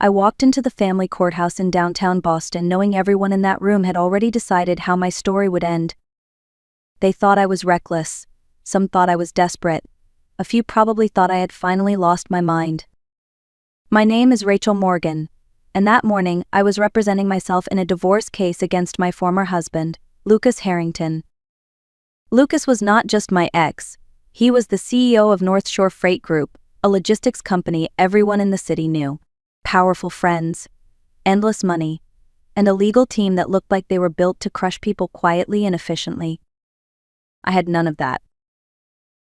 I walked into the family courthouse in downtown Boston knowing everyone in that room had already decided how my story would end. They thought I was reckless. Some thought I was desperate. A few probably thought I had finally lost my mind. My name is Rachel Morgan, and that morning I was representing myself in a divorce case against my former husband, Lucas Harrington. Lucas was not just my ex. He was the CEO of North Shore Freight Group, a logistics company everyone in the city knew. Powerful friends, endless money, and a legal team that looked like they were built to crush people quietly and efficiently. I had none of that.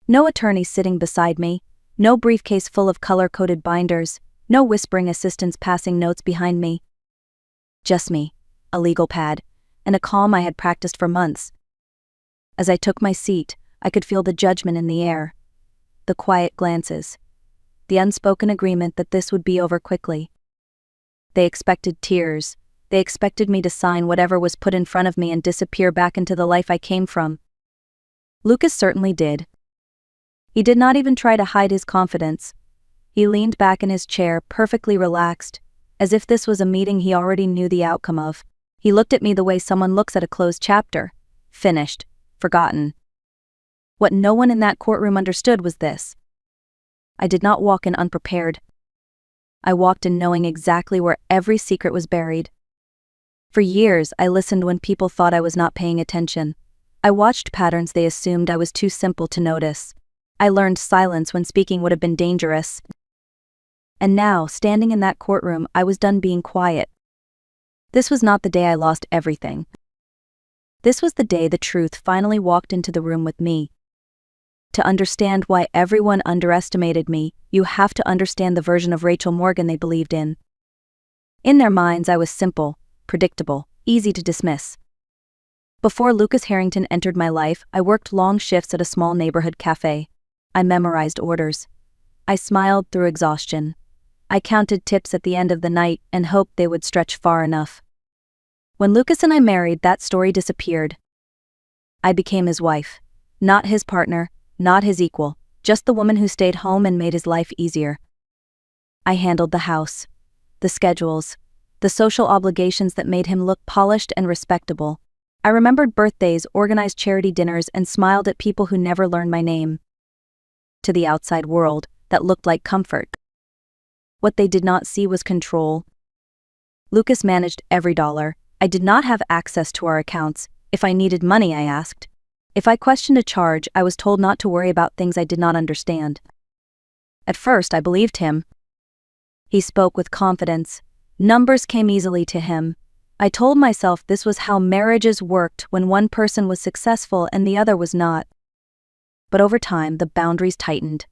No attorney sitting beside me, no briefcase full of color-coded binders, no whispering assistants passing notes behind me. Just me, a legal pad, and a calm I had practiced for months. As I took my seat, I could feel the judgment in the air, the quiet glances, the unspoken agreement that this would be over quickly. They expected tears. They expected me to sign whatever was put in front of me and disappear back into the life I came from. Lucas certainly did. He did not even try to hide his confidence. He leaned back in his chair, perfectly relaxed, as if this was a meeting he already knew the outcome of. He looked at me the way someone looks at a closed chapter. Finished. Forgotten. What no one in that courtroom understood was this. I did not walk in unprepared. I walked in knowing exactly where every secret was buried. For years, I listened when people thought I was not paying attention. I watched patterns they assumed I was too simple to notice. I learned silence when speaking would have been dangerous. And now, standing in that courtroom, I was done being quiet. This was not the day I lost everything. This was the day the truth finally walked into the room with me. To understand why everyone underestimated me, you have to understand the version of Rachel Morgan they believed in. In their minds, I was simple, predictable, easy to dismiss. Before Lucas Harrington entered my life, I worked long shifts at a small neighborhood cafe. I memorized orders. I smiled through exhaustion. I counted tips at the end of the night and hoped they would stretch far enough. When Lucas and I married, that story disappeared. I became his wife, not his partner, not his equal, just the woman who stayed home and made his life easier. I handled the house, the schedules, the social obligations that made him look polished and respectable. I remembered birthdays, organized charity dinners, and smiled at people who never learned my name. To the outside world, that looked like comfort. What they did not see was control. Lucas managed every dollar. I did not have access to our accounts. If I needed money, I asked. If I questioned a charge, I was told not to worry about things I did not understand. At first, I believed him. He spoke with confidence. Numbers came easily to him. I told myself this was how marriages worked when one person was successful and the other was not. But over time, the boundaries tightened.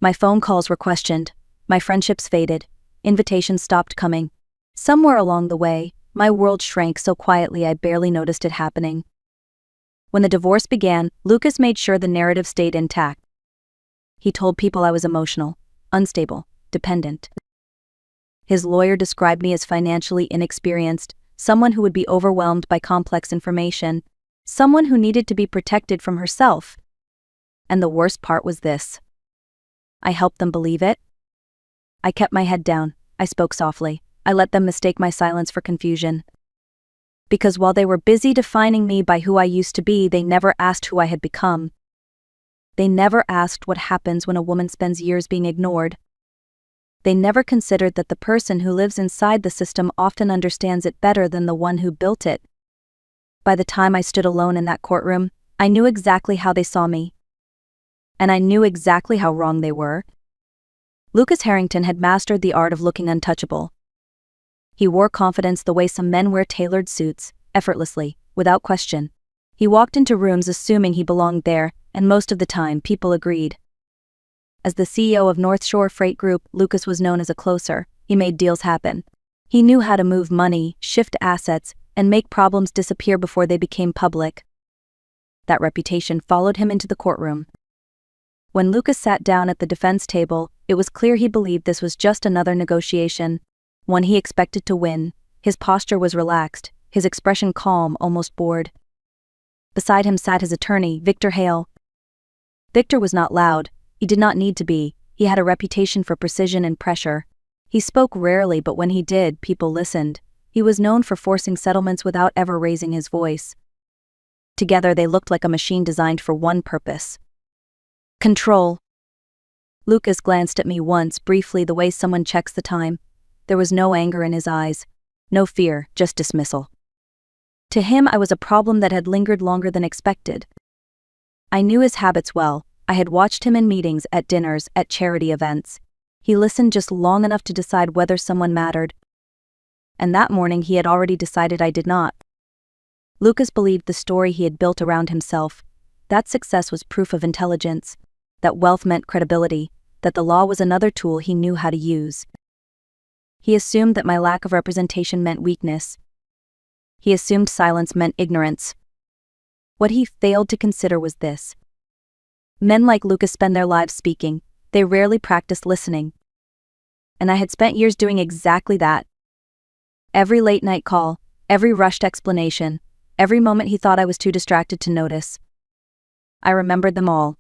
My phone calls were questioned. My friendships faded. Invitations stopped coming. Somewhere along the way, my world shrank so quietly I barely noticed it happening. When the divorce began, Lucas made sure the narrative stayed intact. He told people I was emotional, unstable, dependent. His lawyer described me as financially inexperienced, someone who would be overwhelmed by complex information, someone who needed to be protected from herself. And the worst part was this. I helped them believe it. I kept my head down. I spoke softly. I let them mistake my silence for confusion. Because while they were busy defining me by who I used to be, they never asked who I had become. They never asked what happens when a woman spends years being ignored. They never considered that the person who lives inside the system often understands it better than the one who built it. By the time I stood alone in that courtroom, I knew exactly how they saw me. And I knew exactly how wrong they were. Lucas Harrington had mastered the art of looking untouchable. He wore confidence the way some men wear tailored suits, effortlessly, without question. He walked into rooms assuming he belonged there, and most of the time, people agreed. As the CEO of North Shore Freight Group, Lucas was known as a closer. He made deals happen. He knew how to move money, shift assets, and make problems disappear before they became public. That reputation followed him into the courtroom. When Lucas sat down at the defense table, it was clear he believed this was just another negotiation, one he expected to win. His posture was relaxed, his expression calm, almost bored. Beside him sat his attorney, Victor Hale. Victor was not loud. He did not need to be. He had a reputation for precision and pressure. He spoke rarely, but when he did, people listened. He was known for forcing settlements without ever raising his voice. Together they looked like a machine designed for one purpose: control. Lucas glanced at me once, briefly, the way someone checks the time. There was no anger in his eyes, no fear, just dismissal. To him, I was a problem that had lingered longer than expected. I knew his habits well. I had watched him in meetings, at dinners, at charity events. He listened just long enough to decide whether someone mattered. And that morning he had already decided I did not. Lucas believed the story he had built around himself. That success was proof of intelligence, that wealth meant credibility, that the law was another tool he knew how to use. He assumed that my lack of representation meant weakness. He assumed silence meant ignorance. What he failed to consider was this: men like Lucas spend their lives speaking, they rarely practice listening. And I had spent years doing exactly that. Every late-night call, every rushed explanation, every moment he thought I was too distracted to notice. I remembered them all.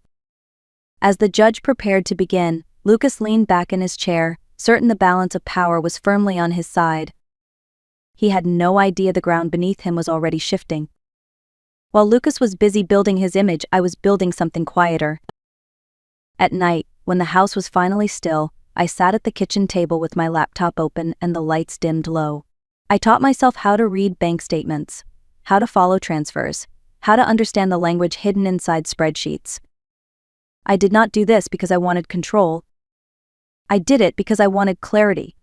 As the judge prepared to begin, Lucas leaned back in his chair, certain the balance of power was firmly on his side. He had no idea the ground beneath him was already shifting. While Lucas was busy building his image, I was building something quieter. At night, when the house was finally still, I sat at the kitchen table with my laptop open and the lights dimmed low. I taught myself how to read bank statements, how to follow transfers, how to understand the language hidden inside spreadsheets. I did not do this because I wanted control. I did it because I wanted clarity.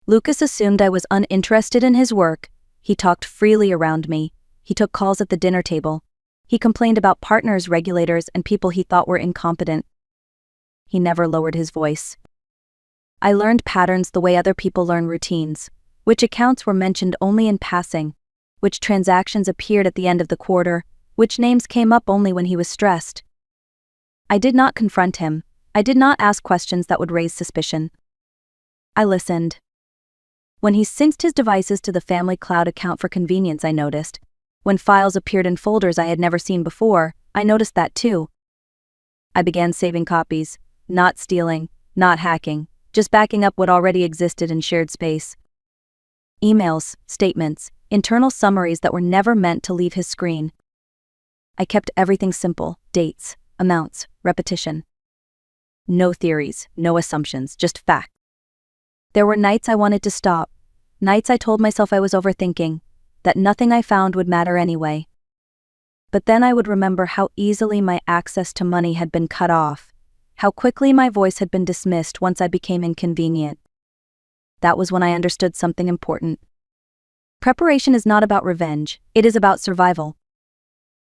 Lucas assumed I was uninterested in his work. He talked freely around me. He took calls at the dinner table. He complained about partners, regulators, and people he thought were incompetent. He never lowered his voice. I learned patterns the way other people learn routines. Which accounts were mentioned only in passing, which transactions appeared at the end of the quarter, which names came up only when he was stressed. I did not confront him. I did not ask questions that would raise suspicion. I listened. When he synced his devices to the family cloud account for convenience, I noticed. When files appeared in folders I had never seen before, I noticed that too. I began saving copies, not stealing, not hacking, just backing up what already existed in shared space. Emails, statements, internal summaries that were never meant to leave his screen. I kept everything simple: dates, amounts, repetition. No theories, no assumptions, just fact. There were nights I wanted to stop, nights I told myself I was overthinking, that nothing I found would matter anyway. But then I would remember how easily my access to money had been cut off, how quickly my voice had been dismissed once I became inconvenient. That was when I understood something important. Preparation is not about revenge, it is about survival.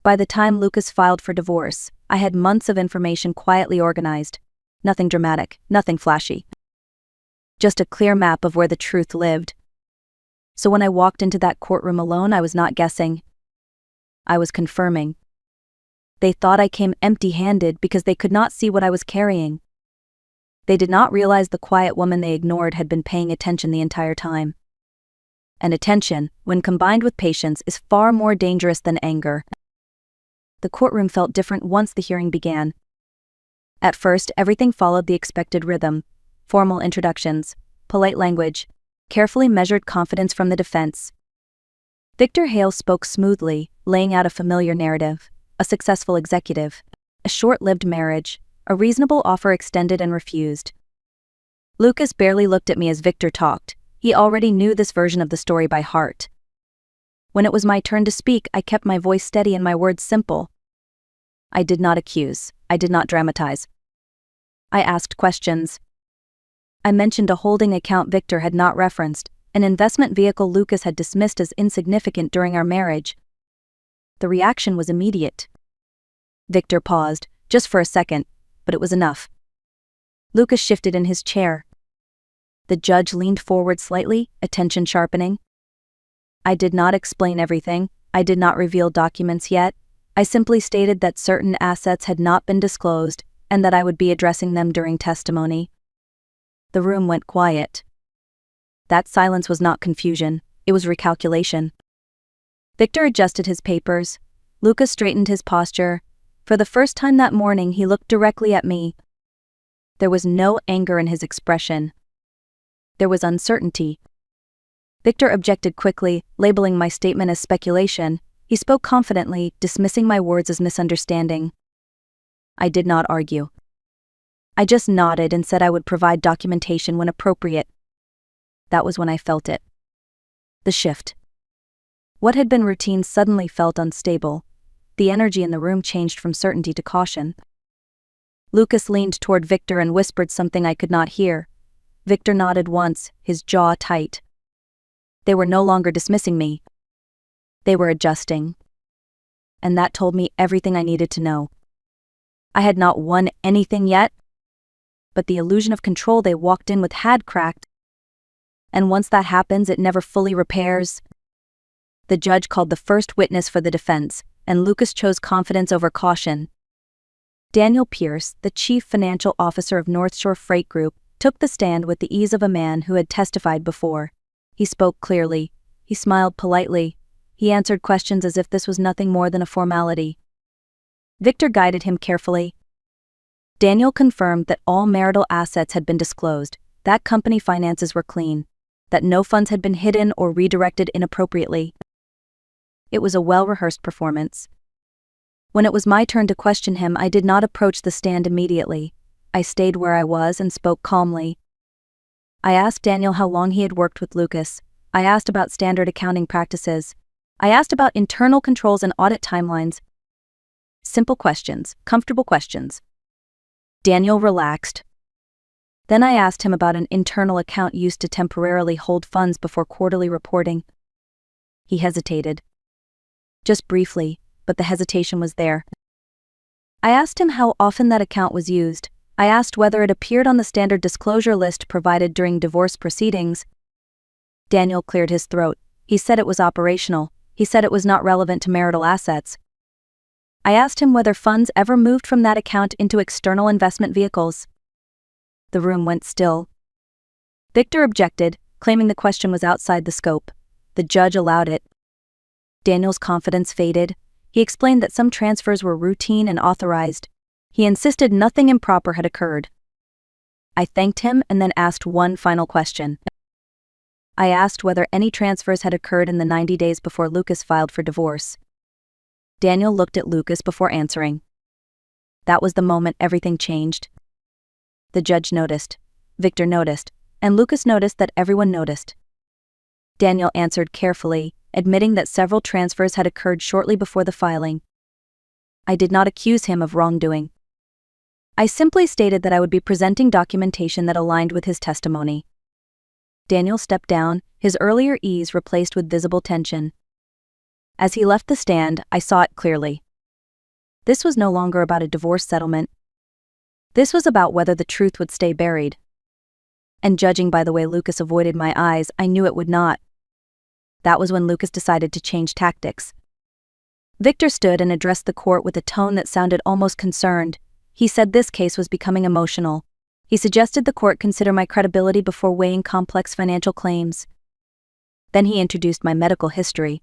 By the time Lucas filed for divorce, I had months of information quietly organized. Nothing dramatic, nothing flashy. Just a clear map of where the truth lived. So when I walked into that courtroom alone, I was not guessing. I was confirming. They thought I came empty-handed because they could not see what I was carrying. They did not realize the quiet woman they ignored had been paying attention the entire time. And attention, when combined with patience, is far more dangerous than anger. The courtroom felt different once the hearing began. At first, everything followed the expected rhythm: formal introductions, polite language, carefully measured confidence from the defense. Victor Hale spoke smoothly, laying out a familiar narrative: a successful executive, a short-lived marriage, a reasonable offer extended and refused. Lucas barely looked at me as Victor talked. He already knew this version of the story by heart. When it was my turn to speak, I kept my voice steady and my words simple. I did not accuse. I did not dramatize. I asked questions. I mentioned a holding account Victor had not referenced, an investment vehicle Lucas had dismissed as insignificant during our marriage. The reaction was immediate. Victor paused, just for a second, but it was enough. Lucas shifted in his chair. The judge leaned forward slightly, attention sharpening. I did not explain everything. I did not reveal documents yet. I simply stated that certain assets had not been disclosed, and that I would be addressing them during testimony. The room went quiet. That silence was not confusion, it was recalculation. Victor adjusted his papers. Lucas straightened his posture. For the first time that morning, he looked directly at me. There was no anger in his expression. There was uncertainty. Victor objected quickly, labeling my statement as speculation. He spoke confidently, dismissing my words as misunderstanding. I did not argue. I just nodded and said I would provide documentation when appropriate. That was when I felt it. The shift. What had been routine suddenly felt unstable. The energy in the room changed from certainty to caution. Lucas leaned toward Victor and whispered something I could not hear. Victor nodded once, his jaw tight. They were no longer dismissing me. They were adjusting. And that told me everything I needed to know. I had not won anything yet, but the illusion of control they walked in with had cracked. And once that happens, it never fully repairs. The judge called the first witness for the defense, and Lucas chose confidence over caution. Daniel Pierce, the chief financial officer of North Shore Freight Group, took the stand with the ease of a man who had testified before. He spoke clearly. He smiled politely. He answered questions as if this was nothing more than a formality. Victor guided him carefully. Daniel confirmed that all marital assets had been disclosed, that company finances were clean, that no funds had been hidden or redirected inappropriately. It was a well-rehearsed performance. When it was my turn to question him, I did not approach the stand immediately. I stayed where I was and spoke calmly. I asked Daniel how long he had worked with Lucas. I asked about standard accounting practices. I asked about internal controls and audit timelines. Simple questions, comfortable questions. Daniel relaxed. Then I asked him about an internal account used to temporarily hold funds before quarterly reporting. He hesitated. Just briefly, but the hesitation was there. I asked him how often that account was used. I asked whether it appeared on the standard disclosure list provided during divorce proceedings. Daniel cleared his throat. He said it was operational. He said it was not relevant to marital assets. I asked him whether funds ever moved from that account into external investment vehicles. The room went still. Victor objected, claiming the question was outside the scope. The judge allowed it. Daniel's confidence faded. He explained that some transfers were routine and authorized. He insisted nothing improper had occurred. I thanked him and then asked one final question. I asked whether any transfers had occurred in the 90 days before Lucas filed for divorce. Daniel looked at Lucas before answering. That was the moment everything changed. The judge noticed, Victor noticed, and Lucas noticed that everyone noticed. Daniel answered carefully, admitting that several transfers had occurred shortly before the filing. I did not accuse him of wrongdoing. I simply stated that I would be presenting documentation that aligned with his testimony. Daniel stepped down, his earlier ease replaced with visible tension. As he left the stand, I saw it clearly. This was no longer about a divorce settlement. This was about whether the truth would stay buried. And judging by the way Lucas avoided my eyes, I knew it would not. That was when Lucas decided to change tactics. Victor stood and addressed the court with a tone that sounded almost concerned. He said this case was becoming emotional. He suggested the court consider my credibility before weighing complex financial claims. Then he introduced my medical history.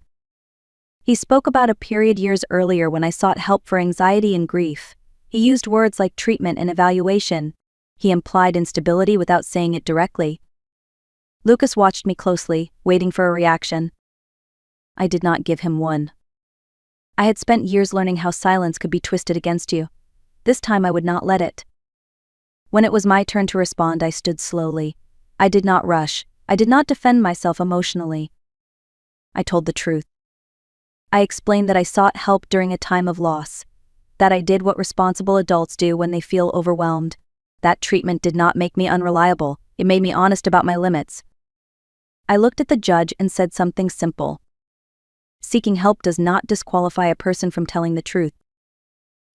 He spoke about a period years earlier when I sought help for anxiety and grief. He used words like treatment and evaluation. He implied instability without saying it directly. Lucas watched me closely, waiting for a reaction. I did not give him one. I had spent years learning how silence could be twisted against you. This time I would not let it. When it was my turn to respond, I stood slowly. I did not rush. I did not defend myself emotionally. I told the truth. I explained that I sought help during a time of loss. That I did what responsible adults do when they feel overwhelmed. That treatment did not make me unreliable. It made me honest about my limits. I looked at the judge and said something simple. Seeking help does not disqualify a person from telling the truth.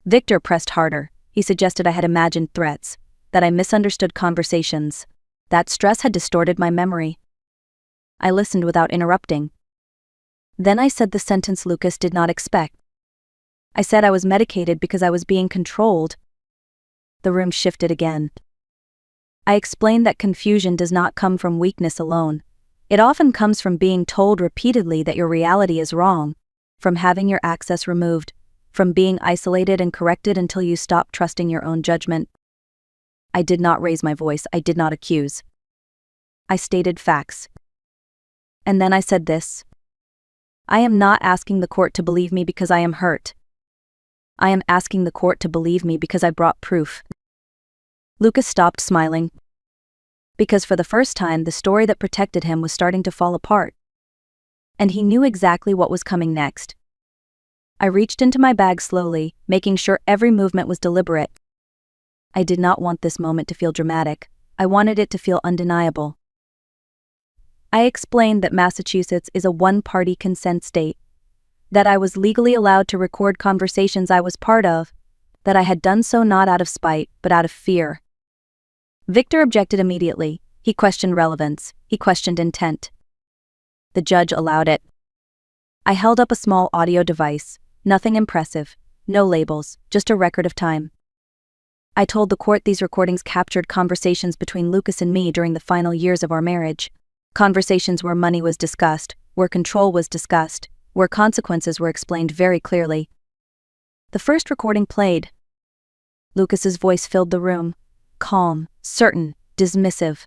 Victor pressed harder. He suggested I had imagined threats, that I misunderstood conversations, that stress had distorted my memory. I listened without interrupting. Then I said the sentence Lucas did not expect. I said I was medicated because I was being controlled. The room shifted again. I explained that confusion does not come from weakness alone. It often comes from being told repeatedly that your reality is wrong, from having your access removed, from being isolated and corrected until you stop trusting your own judgment. I did not raise my voice. I did not accuse. I stated facts. And then I said this. I am not asking the court to believe me because I am hurt. I am asking the court to believe me because I brought proof. Lucas stopped smiling. Because for the first time, the story that protected him was starting to fall apart. And he knew exactly what was coming next. I reached into my bag slowly, making sure every movement was deliberate. I did not want this moment to feel dramatic. I wanted it to feel undeniable. I explained that Massachusetts is a one-party consent state, that I was legally allowed to record conversations I was part of, that I had done so not out of spite, but out of fear. Victor objected immediately. He questioned relevance. He questioned intent. The judge allowed it. I held up a small audio device. Nothing impressive. No labels, just a record of time. I told the court these recordings captured conversations between Lucas and me during the final years of our marriage. Conversations where money was discussed, where control was discussed, where consequences were explained very clearly. The first recording played. Lucas's voice filled the room. Calm, certain, dismissive.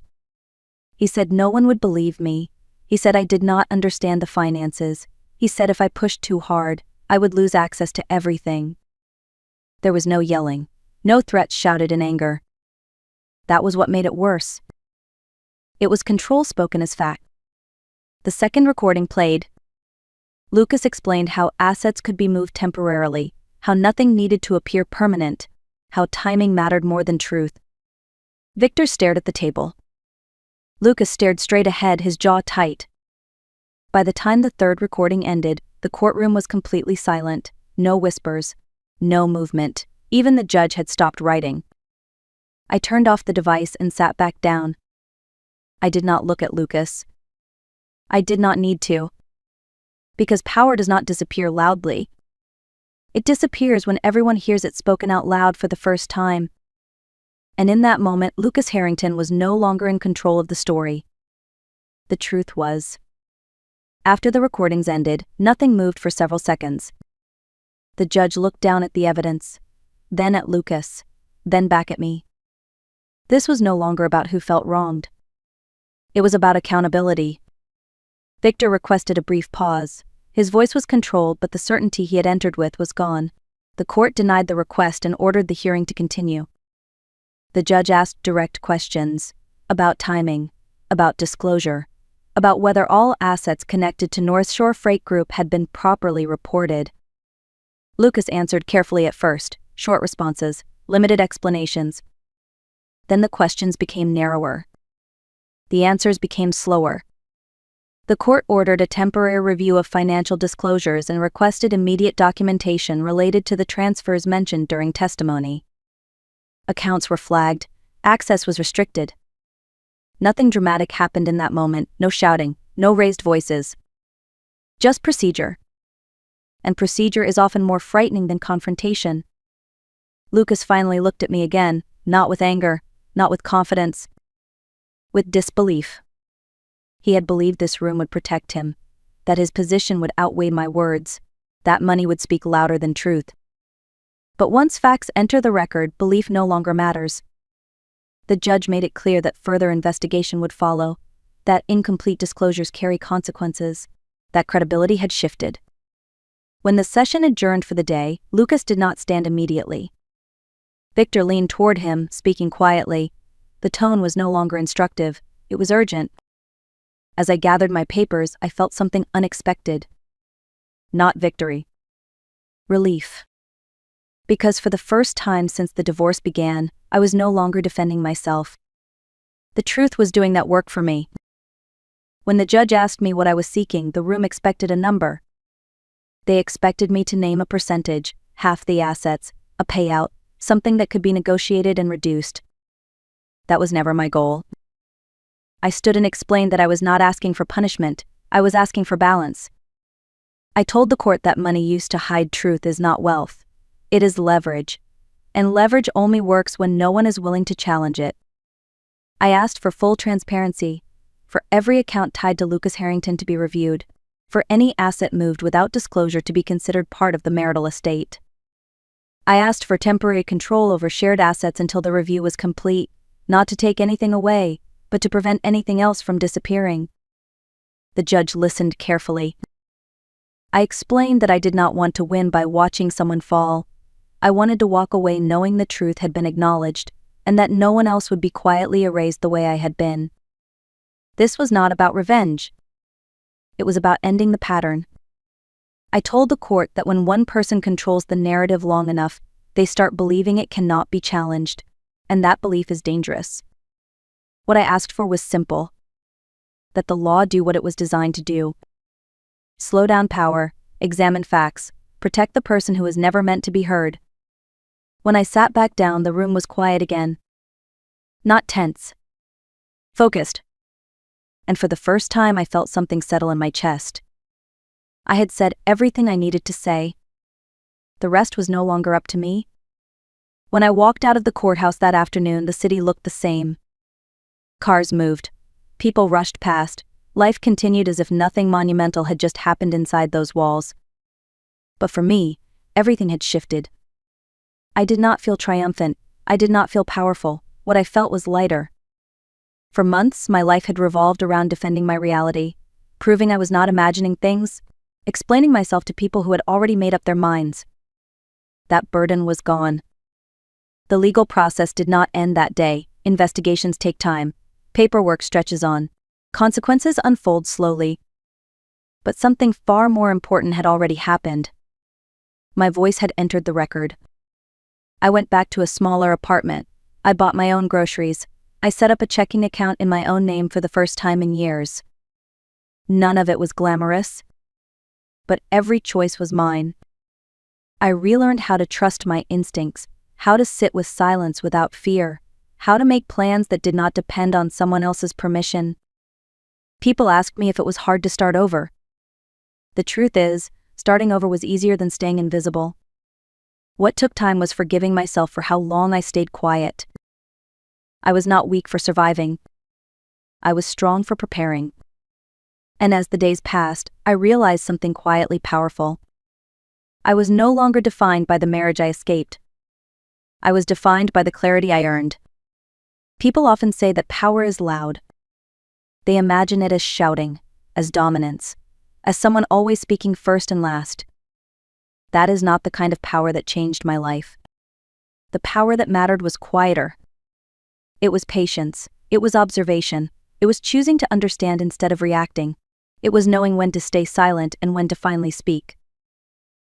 He said no one would believe me. He said I did not understand the finances. He said if I pushed too hard, I would lose access to everything. There was no yelling. No threats shouted in anger. That was what made it worse. It was control spoken as fact. The second recording played. Lucas explained how assets could be moved temporarily, how nothing needed to appear permanent, how timing mattered more than truth. Victor stared at the table. Lucas stared straight ahead, his jaw tight. By the time the third recording ended, the courtroom was completely silent. No whispers, no movement. Even the judge had stopped writing. I turned off the device and sat back down. I did not look at Lucas. I did not need to. Because power does not disappear loudly. It disappears when everyone hears it spoken out loud for the first time. And in that moment, Lucas Harrington was no longer in control of the story. The truth was, after the recordings ended, nothing moved for several seconds. The judge looked down at the evidence, then at Lucas, then back at me. This was no longer about who felt wronged. It was about accountability. Victor requested a brief pause. His voice was controlled, but the certainty he had entered with was gone. The court denied the request and ordered the hearing to continue. The judge asked direct questions about timing, about disclosure, about whether all assets connected to North Shore Freight Group had been properly reported. Lucas answered carefully at first, short responses, limited explanations. Then the questions became narrower. The answers became slower. The court ordered a temporary review of financial disclosures and requested immediate documentation related to the transfers mentioned during testimony. Accounts were flagged. Access was restricted. Nothing dramatic happened in that moment, no shouting, no raised voices. Just procedure. And procedure is often more frightening than confrontation. Lucas finally looked at me again, not with anger, not with confidence, with disbelief. He had believed this room would protect him, that his position would outweigh my words, that money would speak louder than truth. But once facts enter the record, belief no longer matters. The judge made it clear that further investigation would follow, that incomplete disclosures carry consequences, that credibility had shifted. When the session adjourned for the day, Lucas did not stand immediately. Victor leaned toward him, speaking quietly. The tone was no longer instructive, it was urgent. As I gathered my papers, I felt something unexpected. Not victory. Relief. Because for the first time since the divorce began, I was no longer defending myself. The truth was doing that work for me. When the judge asked me what I was seeking, the room expected a number. They expected me to name a percentage, half the assets, a payout, something that could be negotiated and reduced. That was never my goal. I stood and explained that I was not asking for punishment, I was asking for balance. I told the court that money used to hide truth is not wealth. It is leverage. And leverage only works when no one is willing to challenge it. I asked for full transparency, for every account tied to Lucas Harrington to be reviewed, for any asset moved without disclosure to be considered part of the marital estate. I asked for temporary control over shared assets until the review was complete, not to take anything away, but to prevent anything else from disappearing. The judge listened carefully. I explained that I did not want to win by watching someone fall. I wanted to walk away knowing the truth had been acknowledged, and that no one else would be quietly erased the way I had been. This was not about revenge. It was about ending the pattern. I told the court that when one person controls the narrative long enough, they start believing it cannot be challenged, and that belief is dangerous. What I asked for was simple: that the law do what it was designed to do. Slow down power, examine facts, protect the person who is never meant to be heard. When I sat back down, the room was quiet again. Not tense. Focused. And for the first time I felt something settle in my chest. I had said everything I needed to say. The rest was no longer up to me. When I walked out of the courthouse that afternoon, the city looked the same. Cars moved. People rushed past. Life continued as if nothing monumental had just happened inside those walls. But for me, everything had shifted. I did not feel triumphant. I did not feel powerful. What I felt was lighter. For months, my life had revolved around defending my reality, proving I was not imagining things, explaining myself to people who had already made up their minds. That burden was gone. The legal process did not end that day. Investigations take time. Paperwork stretches on. Consequences unfold slowly. But something far more important had already happened. My voice had entered the record. I went back to a smaller apartment. I bought my own groceries. I set up a checking account in my own name for the first time in years. None of it was glamorous, but every choice was mine. I relearned how to trust my instincts, how to sit with silence without fear, how to make plans that did not depend on someone else's permission. People asked me if it was hard to start over. The truth is, starting over was easier than staying invisible. What took time was forgiving myself for how long I stayed quiet. I was not weak for surviving. I was strong for preparing. And as the days passed, I realized something quietly powerful. I was no longer defined by the marriage I escaped. I was defined by the clarity I earned. People often say that power is loud. They imagine it as shouting, as dominance, as someone always speaking first and last. That is not the kind of power that changed my life. The power that mattered was quieter. It was patience. It was observation. It was choosing to understand instead of reacting. It was knowing when to stay silent and when to finally speak.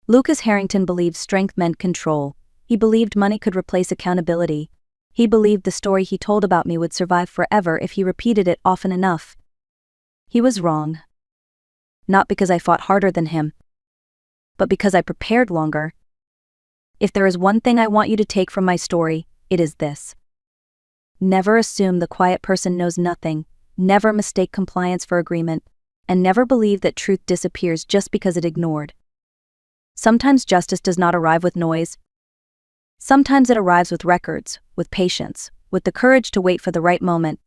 Lucas Harrington believed strength meant control. He believed money could replace accountability. He believed the story he told about me would survive forever if he repeated it often enough. He was wrong. Not because I fought harder than him, but because I prepared longer. If there is one thing I want you to take from my story, it is this. Never assume the quiet person knows nothing, never mistake compliance for agreement, and never believe that truth disappears just because it ignored. Sometimes justice does not arrive with noise. Sometimes it arrives with records, with patience, with the courage to wait for the right moment.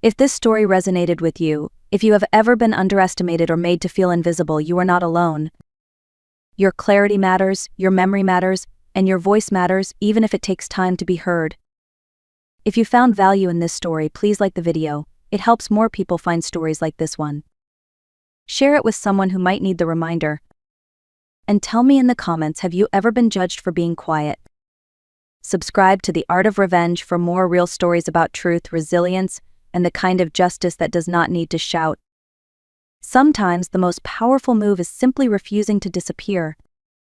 If this story resonated with you, if you have ever been underestimated or made to feel invisible, you are not alone. Your clarity matters, your memory matters, and your voice matters, even if it takes time to be heard. If you found value in this story, please like the video. It helps more people find stories like this one. Share it with someone who might need the reminder. And tell me in the comments, have you ever been judged for being quiet? Subscribe to The Art of Revenge for more real stories about truth, resilience, and the kind of justice that does not need to shout. Sometimes the most powerful move is simply refusing to disappear.